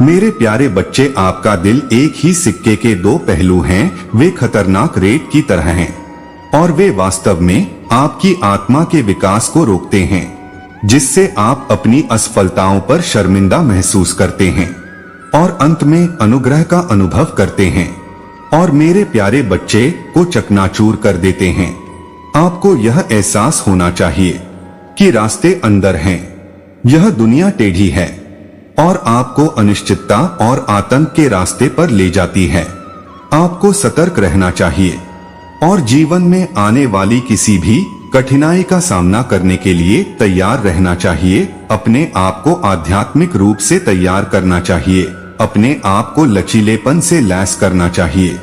मेरे प्यारे बच्चे, आपका दिल एक ही सिक्के के दो पहलू हैं। वे खतरनाक रेत की तरह हैं और वे वास्तव में आपकी आत्मा के विकास को रोकते हैं, जिससे आप अपनी असफलताओं पर शर्मिंदा महसूस करते हैं और अंत में अनुग्रह का अनुभव करते हैं और मेरे प्यारे बच्चे को चकनाचूर कर देते हैं। आपको यह एहसास होना चाहिए कि रास्ते अंदर हैं। यह दुनिया टेढ़ी है और आपको अनिश्चितता और आतंक के रास्ते पर ले जाती है। आपको सतर्क रहना चाहिए और जीवन में आने वाली किसी भी कठिनाई का सामना करने के लिए तैयार रहना चाहिए। अपने आप को आध्यात्मिक रूप से तैयार करना चाहिए, अपने आप को लचीलेपन से लैस करना चाहिए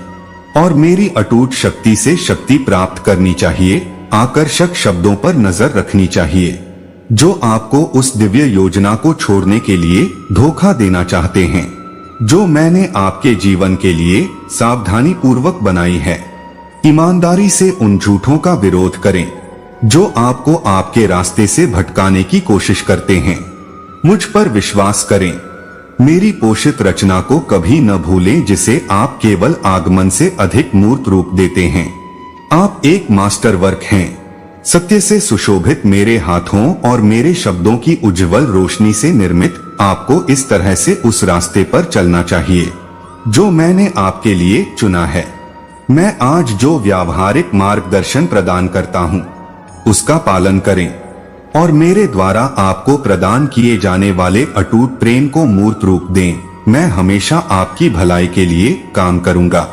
और मेरी अटूट शक्ति से शक्ति प्राप्त करनी चाहिए। आकर्षक शब्दों पर नजर रखनी चाहिए जो आपको उस दिव्य योजना को छोड़ने के लिए धोखा देना चाहते हैं, जो मैंने आपके जीवन के लिए सावधानी पूर्वक बनाई है। ईमानदारी से उन झूठों का विरोध करें जो आपको आपके रास्ते से भटकाने की कोशिश करते हैं। मुझ पर विश्वास करें। मेरी पोषित रचना को कभी न भूलें, जिसे आप केवल आगमन से अधिक मूर्त रूप देते हैं। आप एक मास्टर वर्क हैं, सत्य से सुशोभित मेरे हाथों और मेरे शब्दों की उज्जवल रोशनी से निर्मित। आपको इस तरह से उस रास्ते पर चलना चाहिए जो मैंने आपके लिए चुना है। मैं आज जो व्यावहारिक मार्गदर्शन प्रदान करता हूँ उसका पालन करें और मेरे द्वारा आपको प्रदान किए जाने वाले अटूट प्रेम को मूर्त रूप दें। मैं हमेशा आपकी भलाई के लिए काम करूंगा।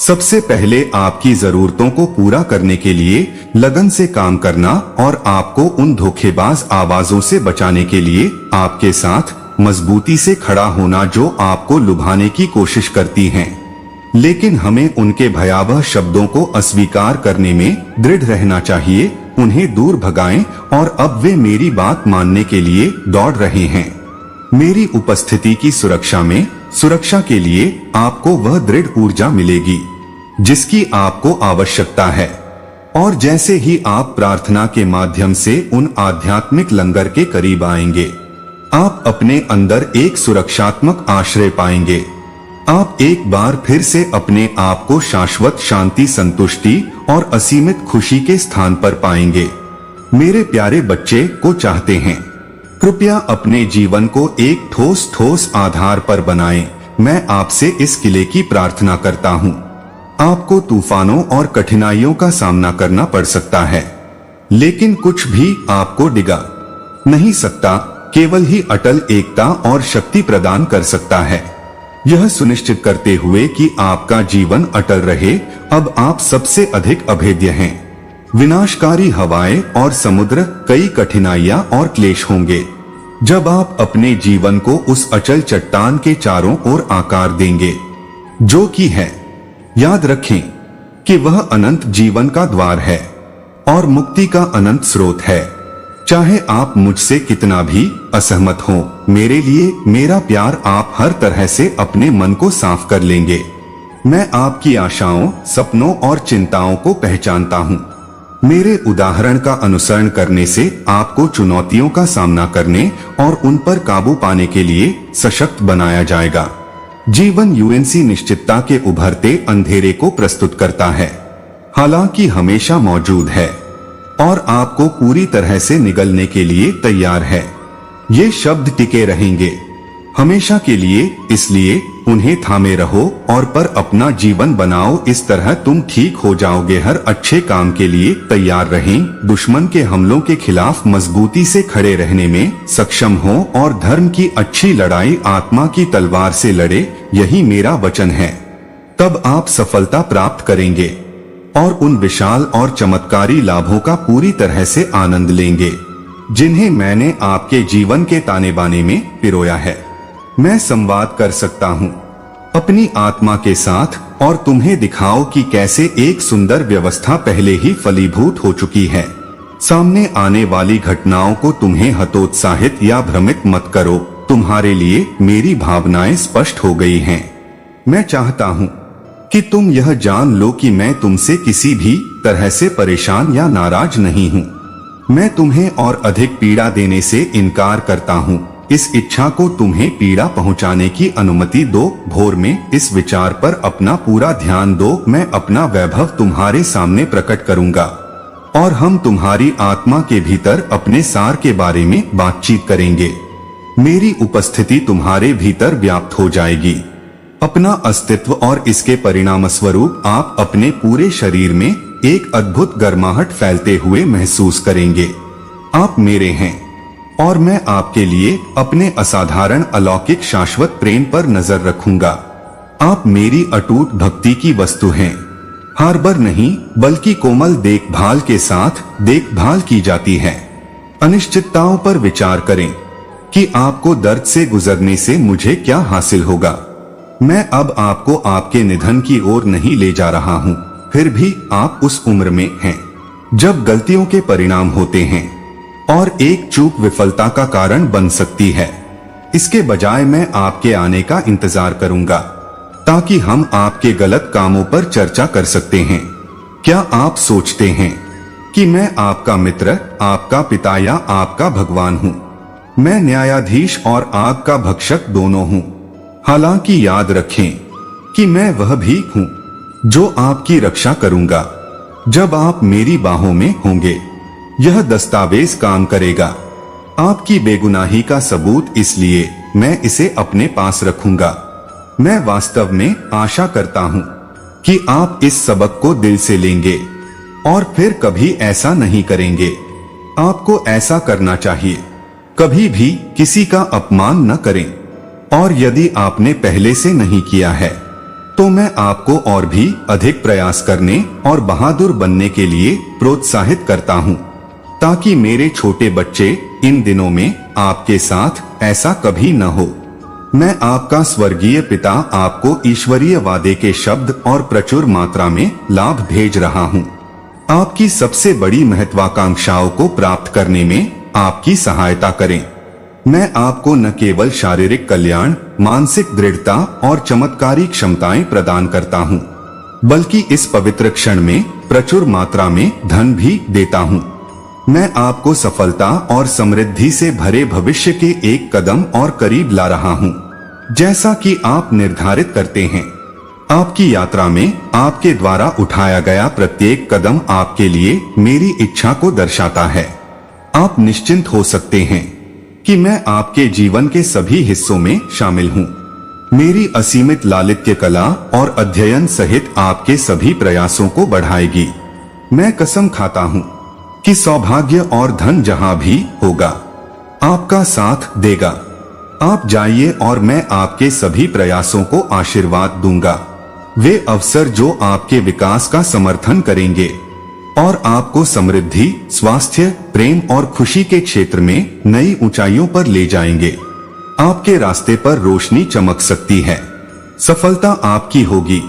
सबसे पहले आपकी जरूरतों को पूरा करने के लिए लगन से काम करना और आपको उन धोखेबाज आवाजों से बचाने के लिए आपके साथ मजबूती से खड़ा होना जो आपको लुभाने की कोशिश करती हैं। लेकिन हमें उनके भयावह शब्दों को अस्वीकार करने में दृढ़ रहना चाहिए। उन्हें दूर भगाएं और अब वे मेरी बात मानने के लिए दौड़ रहे हैं। मेरी उपस्थिति की सुरक्षा के लिए आपको वह दृढ़ ऊर्जा मिलेगी जिसकी आपको आवश्यकता है। और जैसे ही आप प्रार्थना के माध्यम से उन आध्यात्मिक लंगर के करीब आएंगे, आप अपने अंदर एक सुरक्षात्मक आश्रय पाएंगे। आप एक बार फिर से अपने आप को शाश्वत शांति, संतुष्टि और असीमित खुशी के स्थान पर पाएंगे। मेरे प्यारे बच्चे को चाहते हैं, कृपया अपने जीवन को एक ठोस आधार पर बनाएं। मैं आपसे इस किले की प्रार्थना करता हूँ। आपको तूफानों और कठिनाइयों का सामना करना पड़ सकता है, लेकिन कुछ भी आपको डिगा नहीं सकता। केवल ही अटल एकता और शक्ति प्रदान कर सकता है, यह सुनिश्चित करते हुए कि आपका जीवन अटल रहे। अब आप सबसे अधिक अभेद्य हैं। विनाशकारी हवाएं और समुद्र, कई कठिनाइयां और क्लेश होंगे जब आप अपने जीवन को उस अचल चट्टान के चारों ओर आकार देंगे जो कि है। याद रखें कि वह अनंत जीवन का द्वार है और मुक्ति का अनंत स्रोत है। चाहे आप मुझसे कितना भी असहमत हो, मेरे लिए मेरा प्यार आप हर तरह से अपने मन को साफ कर लेंगे। मैं आपकी आशाओं, सपनों और चिंताओं को पहचानता हूँ। मेरे उदाहरण का अनुसरण करने से आपको चुनौतियों का सामना करने और उन पर काबू पाने के लिए सशक्त बनाया जाएगा। जीवन यूएनसी निश्चितता के उभरते अंधेरे को प्रस्तुत करता है, हालांकि हमेशा मौजूद है और आपको पूरी तरह से निगलने के लिए तैयार है। ये शब्द टिके रहेंगे हमेशा के लिए, इसलिए उन्हें थामे रहो और पर अपना जीवन बनाओ। इस तरह तुम ठीक हो जाओगे। हर अच्छे काम के लिए तैयार रहें, दुश्मन के हमलों के खिलाफ मजबूती से खड़े रहने में सक्षम हो और धर्म की अच्छी लड़ाई आत्मा की तलवार से लड़े। यही मेरा वचन है। तब आप सफलता प्राप्त करेंगे और उन विशाल और चमत्कारी लाभों का पूरी तरह से आनंद लेंगे जिन्हें मैंने आपके जीवन के ताने बाने में पिरोया है। मैं संवाद कर सकता हूँ अपनी आत्मा के साथ और तुम्हें दिखाओ कि कैसे एक सुंदर व्यवस्था पहले ही फलीभूत हो चुकी है। सामने आने वाली घटनाओं को तुम्हें हतोत्साहित या भ्रमित मत करो। तुम्हारे लिए मेरी भावनाएं स्पष्ट हो गई हैं। मैं चाहता हूँ कि तुम यह जान लो कि मैं तुमसे किसी भी तरह से परेशान या नाराज नहीं हूँ। मैं तुम्हें और अधिक पीड़ा देने से इनकार करता हूँ इस इच्छा को तुम्हें पीड़ा पहुंचाने की अनुमति दो। भोर में इस विचार पर अपना पूरा ध्यान दो। मैं अपना वैभव तुम्हारे सामने प्रकट करूंगा और हम तुम्हारी आत्मा के भीतर अपने सार के बारे में बातचीत करेंगे। मेरी उपस्थिति तुम्हारे भीतर व्याप्त हो जाएगी। अपना अस्तित्व और इसके परिणाम स्वरूप आप अपने पूरे शरीर में एक अद्भुत गर्माहट फैलते हुए महसूस करेंगे। आप मेरे हैं और मैं आपके लिए अपने असाधारण अलौकिक शाश्वत प्रेम पर नजर रखूंगा। आप मेरी अटूट भक्ति की वस्तु हैं। हर बार नहीं बल्कि कोमल देखभाल के साथ देखभाल की जाती है। अनिश्चितताओं पर विचार करें कि आपको दर्द से गुजरने से मुझे क्या हासिल होगा। मैं अब आपको आपके निधन की ओर नहीं ले जा रहा हूँ। फिर भी आप उस उम्र में हैं जब गलतियों के परिणाम होते हैं और एक चूक विफलता का कारण बन सकती है। इसके बजाय मैं आपके आने का इंतजार करूंगा ताकि हम आपके गलत कामों पर चर्चा कर सकते हैं। क्या आप सोचते हैं कि मैं आपका मित्र, आपका पिता या आपका भगवान हूँ? मैं न्यायाधीश और आग का भक्षक दोनों हूँ। हालांकि याद रखें कि मैं वह भी हूँ जो आपकी रक्षा करूंगा जब आप मेरी बाहों में होंगे। यह दस्तावेज काम करेगा। आपकी बेगुनाही का सबूत, इसलिए मैं इसे अपने पास रखूंगा। मैं वास्तव में आशा करता हूँ कि आप इस सबक को दिल से लेंगे और फिर कभी ऐसा नहीं करेंगे। आपको ऐसा करना चाहिए। कभी भी किसी का अपमान न करें और यदि आपने पहले से नहीं किया है तो मैं आपको और भी अधिक प्रयास करने और बहादुर बनने के लिए प्रोत्साहित करता हूँ ताकि मेरे छोटे बच्चे इन दिनों में आपके साथ ऐसा कभी न हो। मैं आपका स्वर्गीय पिता आपको ईश्वरीय वादे के शब्द और प्रचुर मात्रा में लाभ भेज रहा हूँ। आपकी सबसे बड़ी महत्वाकांक्षाओं को प्राप्त करने में आपकी सहायता करें। मैं आपको न केवल शारीरिक कल्याण, मानसिक दृढ़ता और चमत्कारी क्षमताएं प्रदान करता हूं, बल्कि इस पवित्र क्षण में प्रचुर मात्रा में धन भी देता हूं। मैं आपको सफलता और समृद्धि से भरे भविष्य के एक कदम और करीब ला रहा हूं, जैसा कि आप निर्धारित करते हैं। आपकी यात्रा में आपके द्वारा उठाया गया प्रत्येक कदम आपके लिए मेरी इच्छा को दर्शाता है। आप निश्चिंत हो सकते हैं कि मैं आपके जीवन के सभी हिस्सों में शामिल हूँ। मेरी असीमित लालित्य कला और अध्ययन सहित आपके सभी प्रयासों को बढ़ाएगी। मैं कसम खाता हूँ कि सौभाग्य और धन जहाँ भी होगा आपका साथ देगा। आप जाइए और मैं आपके सभी प्रयासों को आशीर्वाद दूंगा। वे अवसर जो आपके विकास का समर्थन करेंगे और आपको समृद्धि, स्वास्थ्य, प्रेम और खुशी के क्षेत्र में नई ऊंचाइयों पर ले जाएंगे। आपके रास्ते पर रोशनी चमक सकती है। सफलता आपकी होगी।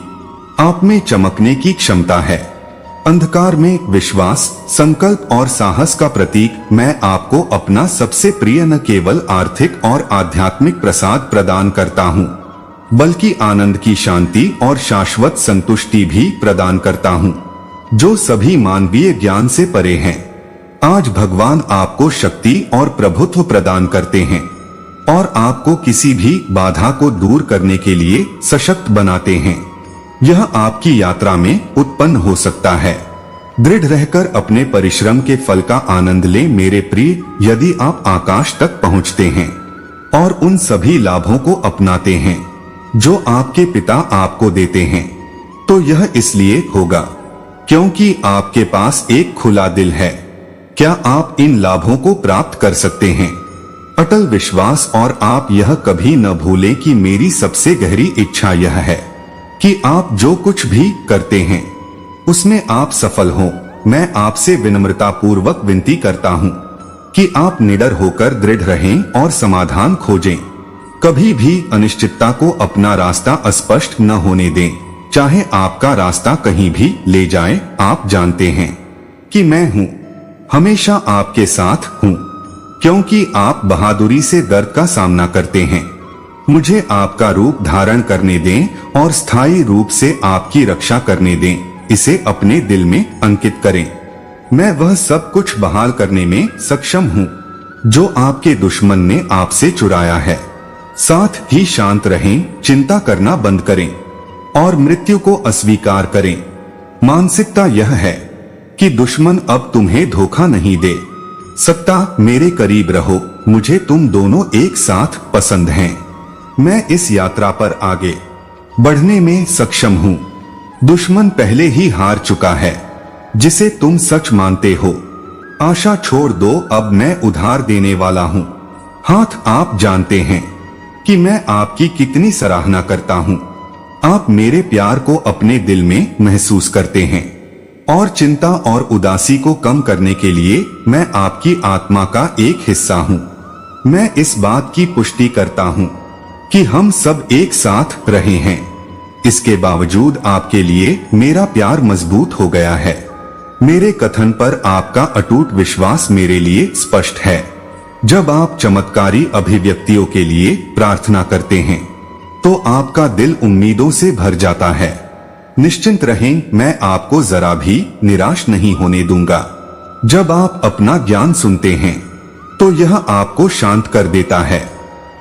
आप में चमकने की क्षमता है। अंधकार में विश्वास, संकल्प और साहस का प्रतीक मैं आपको अपना सबसे प्रिय न केवल आर्थिक और आध्यात्मिक प्रसाद प्रदान करता हूँ, बल्कि आनंद की शांति और शाश्वत संतुष्टि भी प्रदान करता हूँ जो सभी मानवीय ज्ञान से परे हैं। आज भगवान आपको शक्ति और प्रभुत्व प्रदान करते हैं और आपको किसी भी बाधा को दूर करने के लिए सशक्त बनाते हैं। यह आपकी यात्रा में उत्पन्न हो सकता है। दृढ़ रहकर अपने परिश्रम के फल का आनंद लें मेरे प्रिय। यदि आप आकाश तक पहुंचते हैं और उन सभी लाभों को अपनाते हैं जो आपके पिता आपको देते हैं, तो यह इसलिए होगा क्योंकि आपके पास एक खुला दिल है। क्या आप इन लाभों को प्राप्त कर सकते हैं? अटल विश्वास और आप यह कभी न भूलें कि मेरी सबसे गहरी इच्छा यह है कि आप जो कुछ भी करते हैं उसमें आप सफल हों। मैं आपसे विनम्रता पूर्वक विनती करता हूं कि आप निडर होकर दृढ़ रहें और समाधान खोजें। कभी भी अनिश्चितता को अपना रास्ता अस्पष्ट न होने दें। चाहे आपका रास्ता कहीं भी ले जाए, आप जानते हैं कि मैं हूं, हमेशा आपके साथ हूं, क्योंकि आप बहादुरी से दर्द का सामना करते हैं। मुझे आपका रूप धारण करने दें और स्थायी रूप से आपकी रक्षा करने दें। इसे अपने दिल में अंकित करें। मैं वह सब कुछ बहाल करने में सक्षम हूँ जो आपके दुश्मन ने आपसे चुराया है। साथ ही शांत रहें, चिंता करना बंद करें और मृत्यु को अस्वीकार करें। मानसिकता यह है कि दुश्मन अब तुम्हें धोखा नहीं दे सकता। मेरे करीब रहो, मुझे तुम दोनों एक साथ पसंद हैं। मैं इस यात्रा पर आगे बढ़ने में सक्षम हूँ। दुश्मन पहले ही हार चुका है, जिसे तुम सच मानते हो। आशा छोड़ दो, अब मैं उधार देने वाला हूँ। हाथ आप जानते हैं कि मैं आपकी कितनी सराहना करता हूँ। आप मेरे प्यार को अपने दिल में महसूस करते हैं और चिंता और उदासी को कम करने के लिए मैं आपकी आत्मा का एक हिस्सा हूँ। मैं इस बात की पुष्टि करता हूँ कि हम सब एक साथ रहे हैं। इसके बावजूद आपके लिए मेरा प्यार मजबूत हो गया है। मेरे कथन पर आपका अटूट विश्वास मेरे लिए स्पष्ट है। जब आप चमत्कारी अभिव्यक्तियों के लिए प्रार्थना करते हैं तो आपका दिल उम्मीदों से भर जाता है। निश्चिंत रहें, मैं आपको जरा भी निराश नहीं होने दूंगा। जब आप अपना ज्ञान सुनते हैं तो यह आपको शांत कर देता है,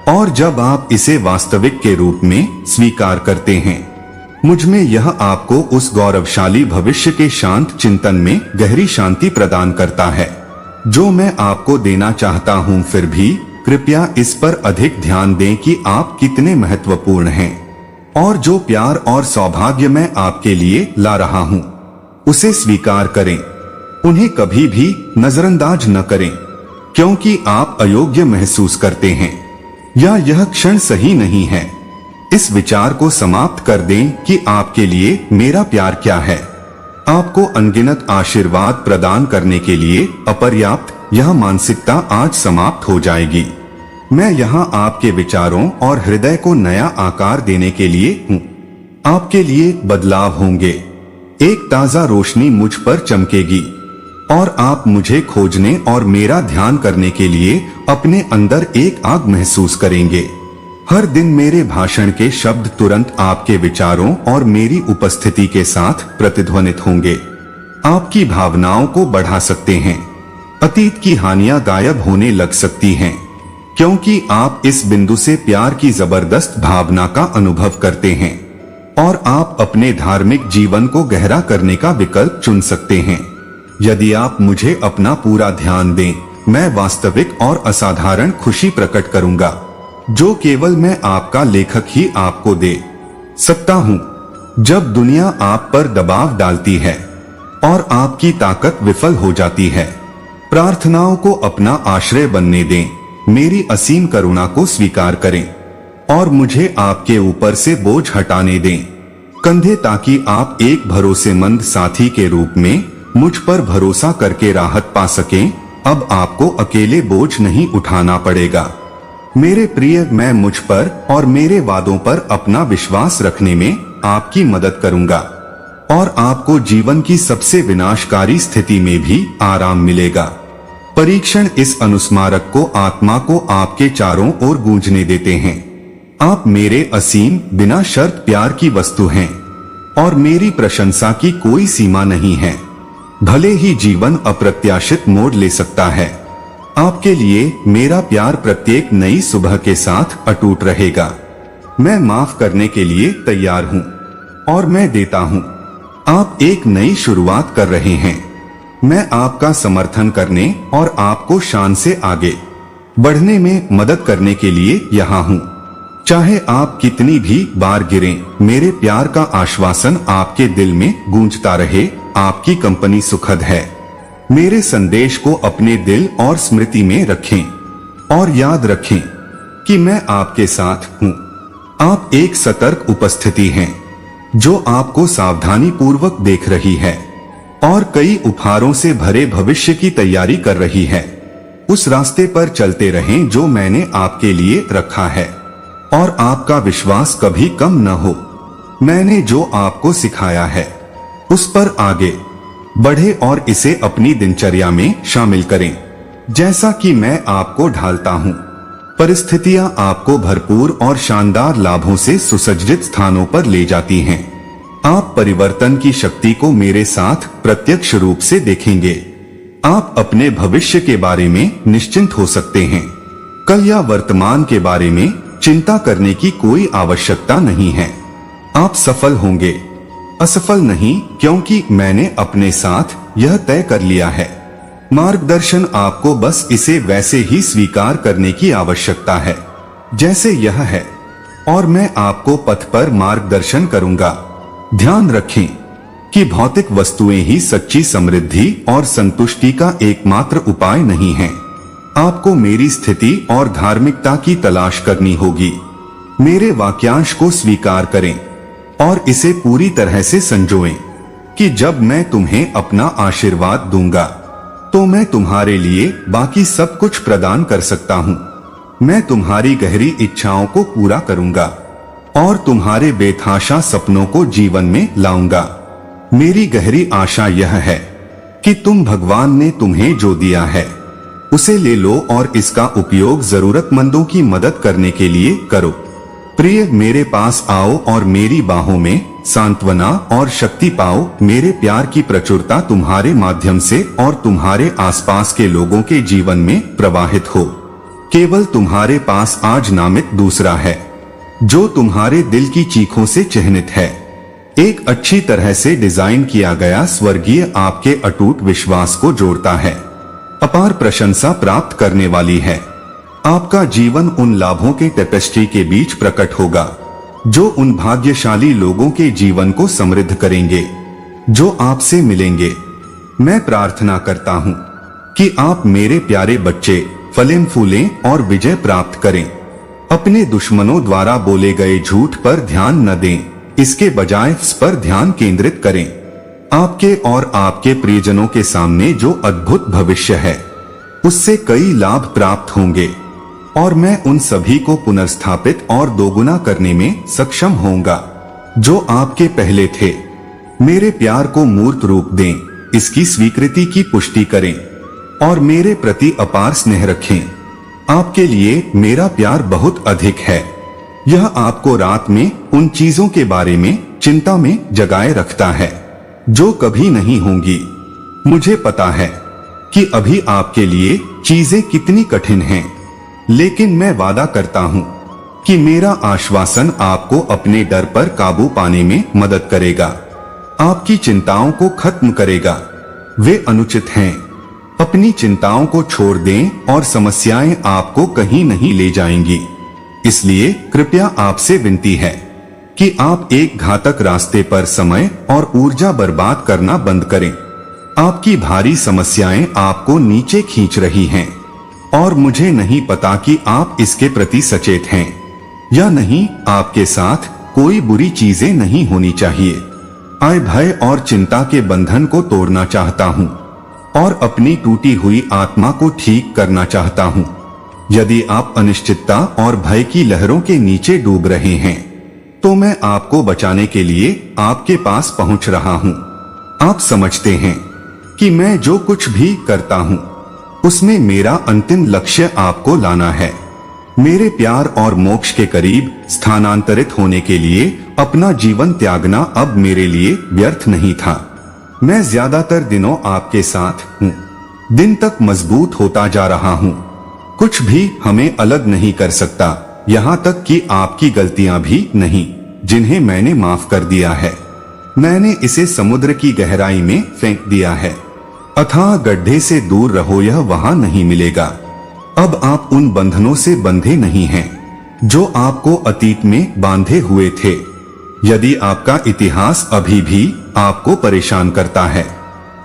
और जब आप इसे वास्तविक के रूप में स्वीकार करते हैं, मुझ में यह आपको उस गौरवशाली भविष्य के शांत चिंतन में गहरी शांति प्रदान करता है जो मैं आपको देना चाहता हूं। फिर भी कृपया इस पर अधिक ध्यान दें कि आप कितने महत्वपूर्ण हैं, और जो प्यार और सौभाग्य मैं आपके लिए ला रहा हूं उसे स्वीकार करें। उन्हें कभी भी नजरअंदाज न करें, क्योंकि आप अयोग्य महसूस करते हैं या यह क्षण सही नहीं है। इस विचार को समाप्त कर दें कि आपके लिए मेरा प्यार क्या है। आपको अनगिनत आशीर्वाद प्रदान करने के लिए अपर्याप्त यह मानसिकता आज समाप्त हो जाएगी। मैं यहाँ आपके विचारों और हृदय को नया आकार देने के लिए हूँ। आपके लिए बदलाव होंगे। एक ताजा रोशनी मुझ पर चमकेगी और आप मुझे खोजने और मेरा ध्यान करने के लिए अपने अंदर एक आग महसूस करेंगे। हर दिन मेरे भाषण के शब्द तुरंत आपके विचारों और मेरी उपस्थिति के साथ प्रतिध्वनित होंगे। आपकी भावनाओं को बढ़ा सकते हैं। अतीत की हानियां गायब होने लग सकती हैं, क्योंकि आप इस बिंदु से प्यार की जबरदस्त भावना का अनुभव करते हैं, और आप अपने धार्मिक जीवन को गहरा करने का विकल्प चुन सकते हैं। यदि आप मुझे अपना पूरा ध्यान दें, मैं वास्तविक और असाधारण खुशी प्रकट करूंगा, जो केवल मैं आपका लेखक ही आपको दे सकता हूं। जब दुनिया आप पर दबाव डालती है और आपकी ताकत विफल हो जाती है, प्रार्थनाओं को अपना आश्रय बनने दें। मेरी असीम करुणा को स्वीकार करें और मुझे आपके ऊपर से बोझ हटाने दें कंधे, ताकि आप एक भरोसेमंद साथी के रूप में मुझ पर भरोसा करके राहत पा सकें। अब आपको अकेले बोझ नहीं उठाना पड़ेगा। मेरे प्रिय, मैं मुझ पर और मेरे वादों पर अपना विश्वास रखने में आपकी मदद करूंगा, और आपको जीवन की सबसे विनाशकारी स्थिति में भी आराम मिलेगा। परीक्षण इस अनुस्मारक को आत्मा को आपके चारों ओर गूंजने देते हैं। आप मेरे असीम बिना शर्त प्यार की वस्तु हैं, और मेरी प्रशंसा की कोई सीमा नहीं है। भले ही जीवन अप्रत्याशित मोड़ ले सकता है, आपके लिए मेरा प्यार प्रत्येक नई सुबह के साथ अटूट रहेगा। मैं माफ करने के लिए तैयार हूँ, और मैं देता हूँ। आप एक नई शुरुआत कर रहे हैं। मैं आपका समर्थन करने और आपको शान से आगे बढ़ने में मदद करने के लिए यहाँ हूँ। चाहे आप कितनी भी बार गिरें, मेरे प्यार का आश्वासन आपके दिल में गूंजता रहे। आपकी कंपनी सुखद है। मेरे संदेश को अपने दिल और स्मृति में रखें, और याद रखें कि मैं आपके साथ हूँ। आप एक सतर्क उपस्थिति हैं, जो आपको सावधानी पूर्वक देख रही है और कई उपहारों से भरे भविष्य की तैयारी कर रही है। उस रास्ते पर चलते रहें जो मैंने आपके लिए रखा है, और आपका विश्वास कभी कम न हो। मैंने जो आपको सिखाया है उस पर आगे बढ़े और इसे अपनी दिनचर्या में शामिल करें। जैसा कि मैं आपको ढालता हूँ, परिस्थितियां आपको भरपूर और शानदार लाभों से सुसज्जित स्थानों पर ले जाती हैं। आप परिवर्तन की शक्ति को मेरे साथ प्रत्यक्ष रूप से देखेंगे। आप अपने भविष्य के बारे में निश्चिंत हो सकते हैं। कल या वर्तमान के बारे में चिंता करने की कोई आवश्यकता नहीं है। आप सफल होंगे, असफल नहीं, क्योंकि मैंने अपने साथ यह तय कर लिया है। मार्गदर्शन आपको बस इसे वैसे ही स्वीकार करने की आवश्यकता है जैसे यह है, और मैं आपको पथ पर मार्गदर्शन करूंगा। ध्यान रखें कि भौतिक वस्तुएं ही सच्ची समृद्धि और संतुष्टि का एकमात्र उपाय नहीं है। आपको मेरी स्थिति और धार्मिकता की तलाश करनी होगी। मेरे वाक्यांश को स्वीकार करें और इसे पूरी तरह से संजोएं कि जब मैं तुम्हें अपना आशीर्वाद दूंगा तो मैं तुम्हारे लिए बाकी सब कुछ प्रदान कर सकता हूँ। मैं तुम्हारी गहरी इच्छाओं को पूरा करूंगा और तुम्हारे बेतहाशा सपनों को जीवन में लाऊंगा। मेरी गहरी आशा यह है कि तुम भगवान ने तुम्हें जो दिया है उसे ले लो और इसका उपयोग जरूरतमंदों की मदद करने के लिए करो। प्रिय, मेरे पास आओ और मेरी बाहों में सांत्वना और शक्ति पाओ। मेरे प्यार की प्रचुरता तुम्हारे माध्यम से और तुम्हारे आसपास के लोगों के जीवन में प्रवाहित हो। केवल तुम्हारे पास आज नामित दूसरा है जो तुम्हारे दिल की चीखों से चिह्नित है। एक अच्छी तरह से डिजाइन किया गया स्वर्गीय आपके अटूट विश्वास को जोड़ता है, अपार प्रशंसा प्राप्त करने वाली है। आपका जीवन उन लाभों के टेपेस्ट्री के बीच प्रकट होगा जो उन भाग्यशाली लोगों के जीवन को समृद्ध करेंगे जो आपसे मिलेंगे। मैं प्रार्थना करता हूँ कि आप मेरे प्यारे बच्चे फलें फूलें और विजय प्राप्त करें। अपने दुश्मनों द्वारा बोले गए झूठ पर ध्यान न दें, इसके बजाय इस पर ध्यान केंद्रित करें। आपके और आपके प्रियजनों के सामने जो अद्भुत भविष्य है उससे कई लाभ प्राप्त होंगे और मैं उन सभी को पुनर्स्थापित और दोगुना करने में सक्षम होऊंगा जो आपके पहले थे। मेरे प्यार को मूर्त रूप दें, इसकी स्वीकृति की पुष्टि करें और मेरे प्रति अपार स्नेह रखें। आपके लिए मेरा प्यार बहुत अधिक है। यह आपको रात में उन चीजों के बारे में चिंता में जगाए रखता है जो कभी नहीं होंगी। मुझे पता है कि अभी आपके लिए चीजें कितनी कठिन हैं, लेकिन मैं वादा करता हूँ कि मेरा आश्वासन आपको अपने डर पर काबू पाने में मदद करेगा, आपकी चिंताओं को खत्म करेगा। वे अनुचित हैं। अपनी चिंताओं को छोड़ दें और समस्याएं आपको कहीं नहीं ले जाएंगी। इसलिए कृपया आपसे विनती है कि आप एक घातक रास्ते पर समय और ऊर्जा बर्बाद करना बंद करें। आपकी भारी समस्याएं आपको नीचे खींच रही हैं और मुझे नहीं पता कि आप इसके प्रति सचेत हैं या नहीं। आपके साथ कोई बुरी चीजें नहीं होनी चाहिए। आय भय और चिंता के बंधन को तोड़ना चाहता हूँ और अपनी टूटी हुई आत्मा को ठीक करना चाहता हूँ। यदि आप अनिश्चितता और भय की लहरों के नीचे डूब रहे हैं तो मैं आपको बचाने के लिए आपके पास पहुंच रहा हूँ। आप समझते हैं कि मैं जो कुछ भी करता हूँ उसमें मेरा अंतिम लक्ष्य आपको लाना है, मेरे प्यार और मोक्ष के करीब स्थानांतरित होने के लिए अपना जीवन त्यागना अब मेरे लिए व्यर्थ नहीं था। मैं ज्यादातर दिनों आपके साथ हूँ, दिन तक मजबूत होता जा रहा हूँ। कुछ भी हमें अलग नहीं कर सकता, यहाँ तक कि आपकी गलतियां भी नहीं जिन्हें मैंने माफ कर दिया है। मैंने इसे समुद्र की गहराई में फेंक दिया है। अथाह गड्ढे से दूर रहो, यह वहां नहीं मिलेगा। अब आप उन बंधनों से बंधे नहीं हैं जो आपको अतीत में बांधे हुए थे। यदि आपका इतिहास अभी भी आपको परेशान करता है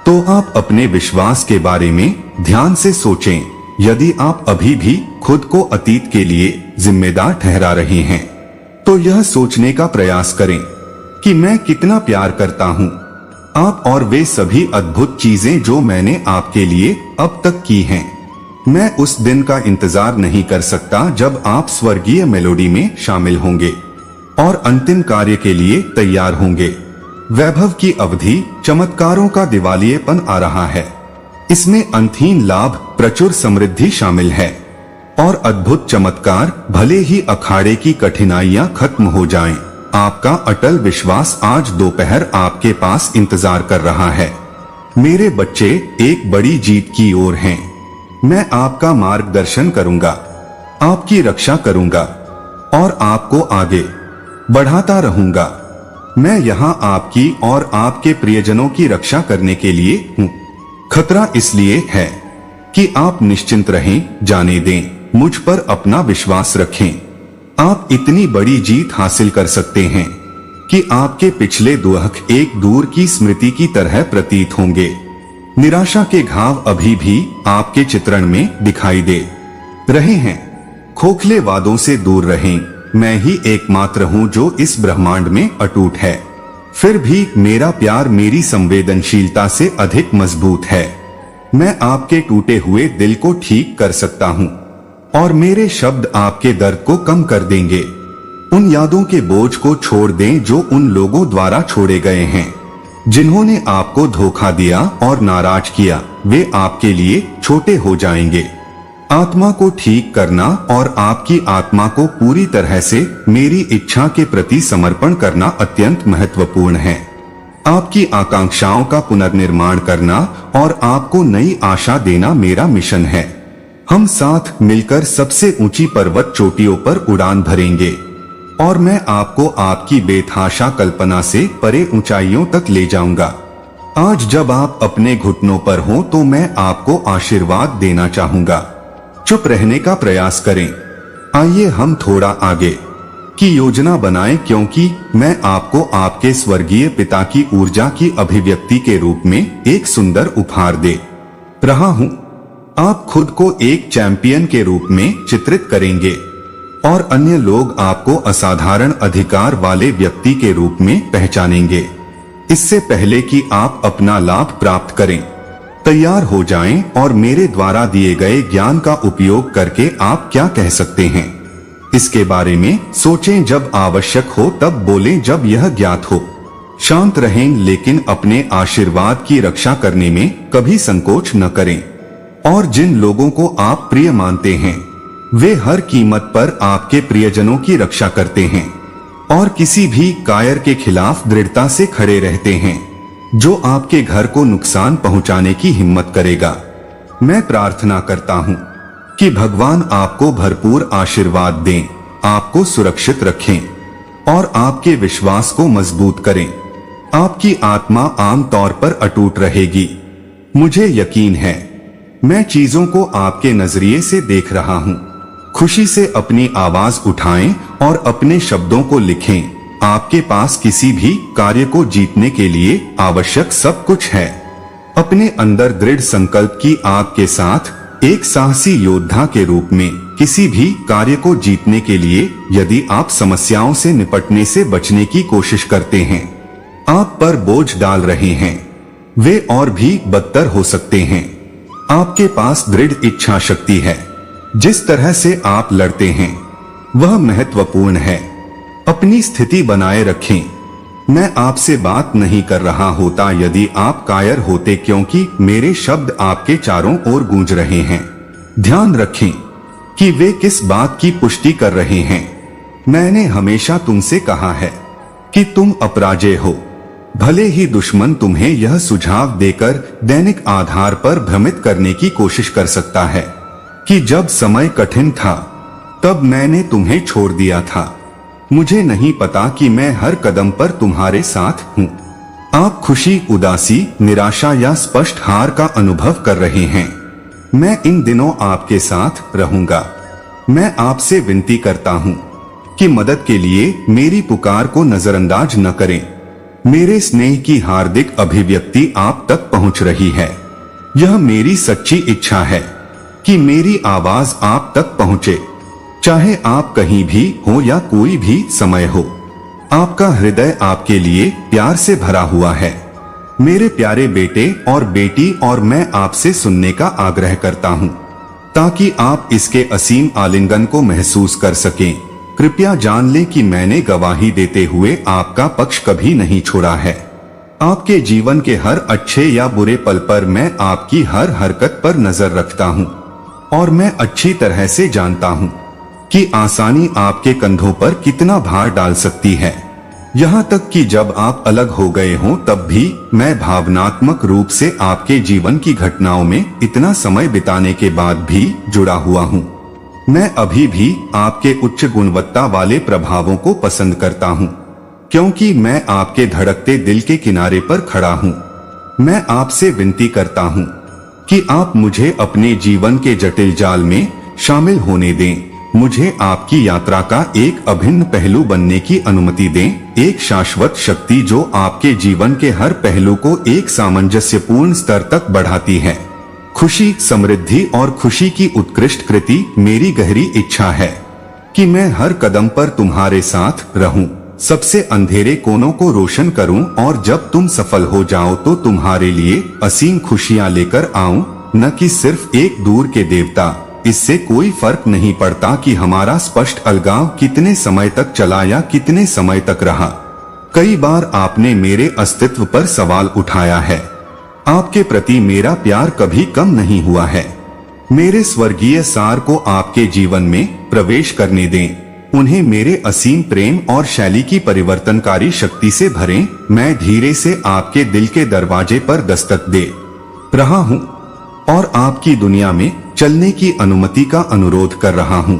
तो आप अपने विश्वास के बारे में ध्यान से सोचें। यदि आप अभी भी खुद को अतीत के लिए जिम्मेदार ठहरा रहे हैं तो यह सोचने का प्रयास करें कि मैं कितना प्यार करता हूँ आप और वे सभी अद्भुत चीजें जो मैंने आपके लिए अब तक की हैं। मैं उस दिन का इंतजार नहीं कर सकता जब आप स्वर्गीय मेलोडी में शामिल होंगे और अंतिम कार्य के लिए तैयार होंगे। वैभव की अवधि, चमत्कारों का दिवालियेपन आ रहा है। इसमें अंतहीन लाभ, प्रचुर समृद्धि शामिल है और अद्भुत चमत्कार, भले ही अखाड़े की कठिनाइयां खत्म हो जाएं। आपका अटल विश्वास आज दोपहर आपके पास इंतजार कर रहा है। मेरे बच्चे एक बड़ी जीत की ओर हैं। मैं आपका मार्गदर्शन करूंगा, आपकी रक्षा करूंगा और आपको आगे बढ़ाता रहूंगा। मैं यहाँ आपकी और आपके प्रियजनों की रक्षा करने के लिए हूँ। खतरा इसलिए है कि आप निश्चिंत रहें, जाने दें, मुझ पर अपना विश्वास रखें। आप इतनी बड़ी जीत हासिल कर सकते हैं कि आपके पिछले दुख एक दूर की स्मृति की तरह प्रतीत होंगे। निराशा के घाव अभी भी आपके चित्रण में दिखाई दे रहे हैं। खोखले वादों से दूर रहें। मैं ही एकमात्र हूँ जो इस ब्रह्मांड में अटूट है। फिर भी मेरा प्यार मेरी संवेदनशीलता से अधिक मजबूत है। मैं आपके टूटे हुए दिल को ठीक कर सकता हूँ और मेरे शब्द आपके दर्द को कम कर देंगे। उन यादों के बोझ को छोड़ दें जो उन लोगों द्वारा छोड़े गए हैं जिन्होंने आपको धोखा दिया और नाराज किया। वे आपके लिए छोटे हो जाएंगे। आत्मा को ठीक करना और आपकी आत्मा को पूरी तरह से मेरी इच्छा के प्रति समर्पण करना अत्यंत महत्वपूर्ण है। आपकी आकांक्षाओं का पुनर्निर्माण करना और आपको नई आशा देना मेरा मिशन है। हम साथ मिलकर सबसे ऊंची पर्वत चोटियों पर उड़ान भरेंगे और मैं आपको आपकी बेतहाशा कल्पना से परे ऊंचाइयों तक ले जाऊंगा। आज जब आप अपने घुटनों पर हो तो मैं आपको आशीर्वाद देना चाहूंगा। चुप रहने का प्रयास करें। आइए हम थोड़ा आगे की योजना बनाएं, क्योंकि मैं आपको आपके स्वर्गीय पिता की ऊर्जा की अभिव्यक्ति के रूप में एक सुंदर उपहार दे रहा हूं। आप खुद को एक चैंपियन के रूप में चित्रित करेंगे और अन्य लोग आपको असाधारण अधिकार वाले व्यक्ति के रूप में पहचानेंगे। इससे पहले कि आप अपना लाभ प्राप्त करें, तैयार हो जाएं और मेरे द्वारा दिए गए ज्ञान का उपयोग करके आप क्या कह सकते हैं इसके बारे में सोचें। जब आवश्यक हो तब बोलें जब यह ज्ञात हो। शांत रहें लेकिन अपने आशीर्वाद की रक्षा करने में कभी संकोच न करें। और जिन लोगों को आप प्रिय मानते हैं वे हर कीमत पर आपके प्रियजनों की रक्षा करते हैं और किसी भी कायर के खिलाफ दृढ़ता से खड़े रहते हैं जो आपके घर को नुकसान पहुंचाने की हिम्मत करेगा। मैं प्रार्थना करता हूं कि भगवान आपको भरपूर आशीर्वाद दें, आपको सुरक्षित रखें और आपके विश्वास को मजबूत करें। आपकी आत्मा आम तौर पर अटूट रहेगी। मुझे यकीन है मैं चीजों को आपके नजरिए से देख रहा हूं। खुशी से अपनी आवाज उठाएं और अपने शब्दों को लिखें। आपके पास किसी भी कार्य को जीतने के लिए आवश्यक सब कुछ है। अपने अंदर दृढ़ संकल्प की आग के साथ एक साहसी योद्धा के रूप में किसी भी कार्य को जीतने के लिए यदि आप समस्याओं से निपटने से बचने की कोशिश करते हैं, आप पर बोझ डाल रहे हैं, वे और भी बदतर हो सकते हैं। आपके पास दृढ़ इच्छा शक्ति है। जिस तरह से आप लड़ते हैं वह महत्वपूर्ण है। अपनी स्थिति बनाए रखें। मैं आपसे बात नहीं कर रहा होता यदि आप कायर होते, क्योंकि मेरे शब्द आपके चारों ओर गूंज रहे हैं। ध्यान रखें कि वे किस बात की पुष्टि कर रहे हैं। मैंने हमेशा तुमसे कहा है कि तुम अपराजेय हो। भले ही दुश्मन तुम्हें यह सुझाव देकर दैनिक आधार पर भ्रमित करने की कोशिश कर सकता है कि जब समय कठिन था तब मैंने तुम्हें छोड़ दिया था। मुझे नहीं पता कि मैं हर कदम पर तुम्हारे साथ हूँ। आप खुशी, उदासी, निराशा या स्पष्ट हार का अनुभव कर रहे हैं। मैं इन दिनों आपके साथ रहूंगा। मैं आपसे विनती करता हूँ कि मदद के लिए मेरी पुकार को नजरअंदाज न करें। मेरे स्नेह की हार्दिक अभिव्यक्ति आप तक पहुँच रही है। यह मेरी सच्ची इच्छा है कि मेरी आवाज आप तक पहुँचे, चाहे आप कहीं भी हो या कोई भी समय हो। आपका हृदय आपके लिए प्यार से भरा हुआ है, मेरे प्यारे बेटे और बेटी, और मैं आपसे सुनने का आग्रह करता हूं ताकि आप इसके असीम आलिंगन को महसूस कर सकें। कृपया जान लें कि मैंने गवाही देते हुए आपका पक्ष कभी नहीं छोड़ा है। आपके जीवन के हर अच्छे या बुरे पल पर मैं आपकी हर हरकत पर नजर रखता हूं और मैं अच्छी तरह से जानता हूं कि आसानी आपके कंधों पर कितना भार डाल सकती है। यहाँ तक कि जब आप अलग हो गए हों तब भी मैं भावनात्मक रूप से आपके जीवन की घटनाओं में इतना समय बिताने के बाद भी जुड़ा हुआ हूँ। मैं अभी भी आपके उच्च गुणवत्ता वाले प्रभावों को पसंद करता हूँ, क्योंकि मैं आपके धड़कते दिल के किनारे पर खड़ा हूँ। मैं आपसे विनती करता हूँ कि आप मुझे अपने जीवन के जटिल जाल में शामिल होने दें। मुझे आपकी यात्रा का एक अभिन्न पहलू बनने की अनुमति दें, एक शाश्वत शक्ति जो आपके जीवन के हर पहलू को एक सामंजस्यपूर्ण स्तर तक बढ़ाती है। खुशी, समृद्धि और खुशी की उत्कृष्ट कृति मेरी गहरी इच्छा है कि मैं हर कदम पर तुम्हारे साथ रहूं, सबसे अंधेरे कोनों को रोशन करूं और जब तुम सफल हो जाओ तो तुम्हारे लिए असीम खुशियां लेकर आऊं, न कि सिर्फ एक दूर के देवता। इससे कोई फर्क नहीं पड़ता कि हमारा स्पष्ट अलगाव कितने समय तक चला या कितने समय तक रहा। कई बार आपने मेरे अस्तित्व पर सवाल उठाया है। आपके प्रति मेरा प्यार कभी कम नहीं हुआ है। मेरे स्वर्गीय सार को आपके जीवन में प्रवेश करने दें। उन्हें मेरे असीम प्रेम और शैली की परिवर्तनकारी शक्ति से भरें। मैं धीरे से आपके दिल के दरवाजे पर दस्तक दे रहा हूँ और आपकी दुनिया में चलने की अनुमति का अनुरोध कर रहा हूँ।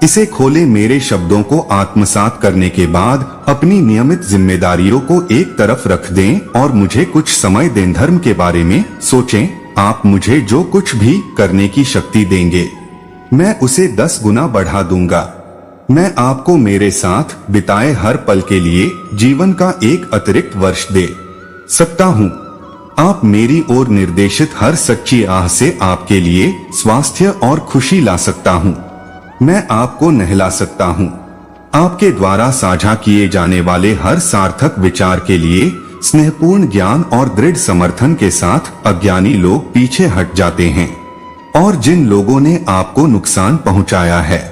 इसे खोले। मेरे शब्दों को आत्मसात करने के बाद अपनी नियमित जिम्मेदारियों को एक तरफ रख दें और मुझे कुछ समय दें। धर्म के बारे में सोचें। आप मुझे जो कुछ भी करने की शक्ति देंगे मैं उसे 10 गुना बढ़ा दूंगा। मैं आपको मेरे साथ बिताए हर पल के लिए जीवन का एक अतिरिक्त वर्ष दे सकता हूँ। आप मेरी ओर निर्देशित हर सच्ची आह से आपके लिए स्वास्थ्य और खुशी ला सकता हूँ। मैं आपको नहला सकता हूँ। आपके द्वारा साझा किए जाने वाले हर सार्थक विचार के लिए स्नेहपूर्ण ज्ञान और दृढ़ समर्थन के साथ अज्ञानी लोग पीछे हट जाते हैं और जिन लोगों ने आपको नुकसान पहुंचाया है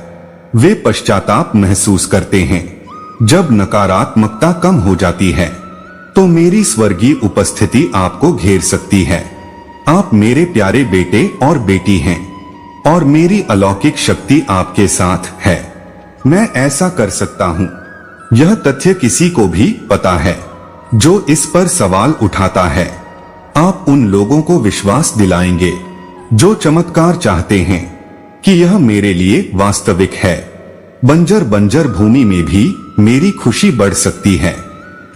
वे पश्चाताप महसूस करते हैं। जब नकारात्मकता कम हो जाती है तो मेरी स्वर्गीय उपस्थिति आपको घेर सकती है। आप मेरे प्यारे बेटे और बेटी हैं और मेरी अलौकिक शक्ति आपके साथ है। मैं ऐसा कर सकता हूँ। यह तथ्य किसी को भी पता है जो इस पर सवाल उठाता है। आप उन लोगों को विश्वास दिलाएंगे जो चमत्कार चाहते हैं कि यह मेरे लिए वास्तविक है। बंजर भूमि में भी मेरी खुशी बढ़ सकती है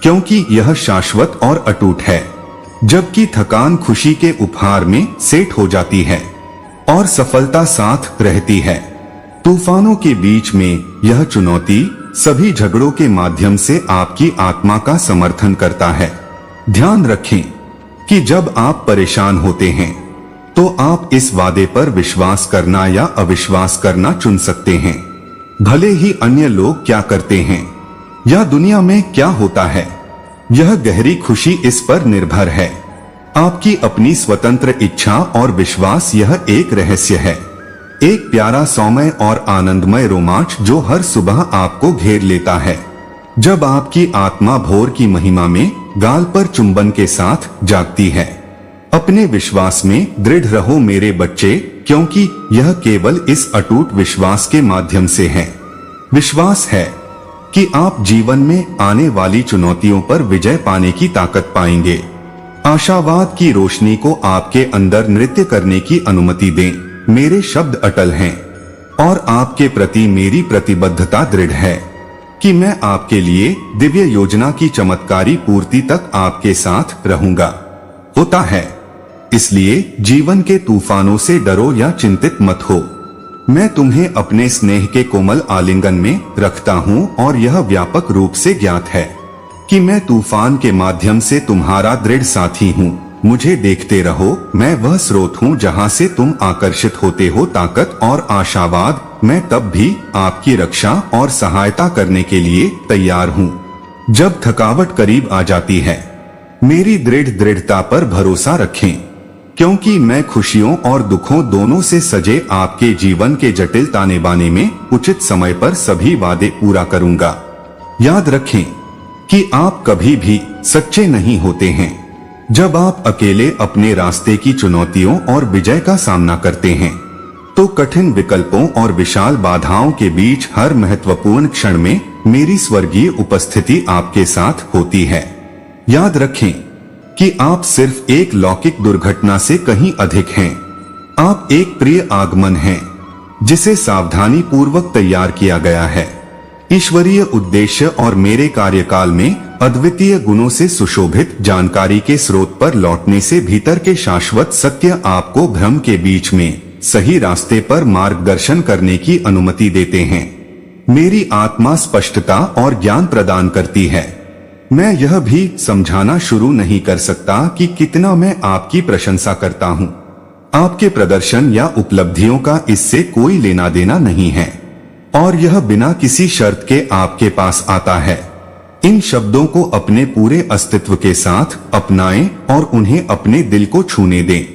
क्योंकि यह शाश्वत और अटूट है, जबकि थकान खुशी के उपहार में सेट हो जाती है और सफलता साथ रहती है। तूफानों के बीच में यह चुनौती सभी झगड़ों के माध्यम से आपकी आत्मा का समर्थन करता है। ध्यान रखें कि जब आप परेशान होते हैं तो आप इस वादे पर विश्वास करना या अविश्वास करना चुन सकते हैं। भले ही अन्य लोग क्या करते हैं या दुनिया में क्या होता है, यह गहरी खुशी इस पर निर्भर है। आपकी अपनी स्वतंत्र इच्छा और विश्वास यह एक रहस्य है, एक प्यारा सौम्य और आनंदमय रोमांच जो हर सुबह आपको घेर लेता है जब आपकी आत्मा भोर की महिमा में गाल पर चुंबन के साथ जागती है। अपने विश्वास में दृढ़ रहो मेरे बच्चे, क्योंकि यह केवल इस अटूट विश्वास के माध्यम से है। विश्वास है कि आप जीवन में आने वाली चुनौतियों पर विजय पाने की ताकत पाएंगे। आशावाद की रोशनी को आपके अंदर नृत्य करने की अनुमति दें। मेरे शब्द अटल हैं और आपके प्रति मेरी प्रतिबद्धता दृढ़ है कि मैं आपके लिए दिव्य योजना की चमत्कारी पूर्ति तक आपके साथ रहूंगा। होता है, इसलिए जीवन के तूफानों से डरो या चिंतित मत हो। मैं तुम्हें अपने स्नेह के कोमल आलिंगन में रखता हूँ और यह व्यापक रूप से ज्ञात है कि मैं तूफान के माध्यम से तुम्हारा दृढ़ साथी हूँ। मुझे देखते रहो, मैं वह स्रोत हूँ जहाँ से तुम आकर्षित होते हो ताकत और आशावाद। मैं तब भी आपकी रक्षा और सहायता करने के लिए तैयार हूँ जब थकावट करीब आ जाती है। मेरी दृढ़ता पर भरोसा रखें, क्योंकि मैं खुशियों और दुखों दोनों से सजे आपके जीवन के जटिल ताने बाने में उचित समय पर सभी वादे पूरा करूंगा। याद रखें कि आप कभी भी सच्चे नहीं होते हैं जब आप अकेले अपने रास्ते की चुनौतियों और विजय का सामना करते हैं, तो कठिन विकल्पों और विशाल बाधाओं के बीच हर महत्वपूर्ण क्षण में मेरी स्वर्गीय उपस्थिति आपके साथ होती है। याद रखें कि आप सिर्फ एक लौकिक दुर्घटना से कहीं अधिक हैं। आप एक प्रिय आगमन हैं, जिसे सावधानी पूर्वक तैयार किया गया है। ईश्वरीय उद्देश्य और मेरे कार्यकाल में अद्वितीय गुणों से सुशोभित जानकारी के स्रोत पर लौटने से भीतर के शाश्वत सत्य आपको भ्रम के बीच में सही रास्ते पर मार्गदर्शन करने की अनुमति देते हैं। मेरी आत्मा स्पष्टता और ज्ञान प्रदान करती है। मैं यह भी समझाना शुरू नहीं कर सकता कि कितना मैं आपकी प्रशंसा करता हूँ। आपके प्रदर्शन या उपलब्धियों का इससे कोई लेना देना नहीं है, और यह बिना किसी शर्त के आपके पास आता है। इन शब्दों को अपने पूरे अस्तित्व के साथ अपनाएं और उन्हें अपने दिल को छूने दें।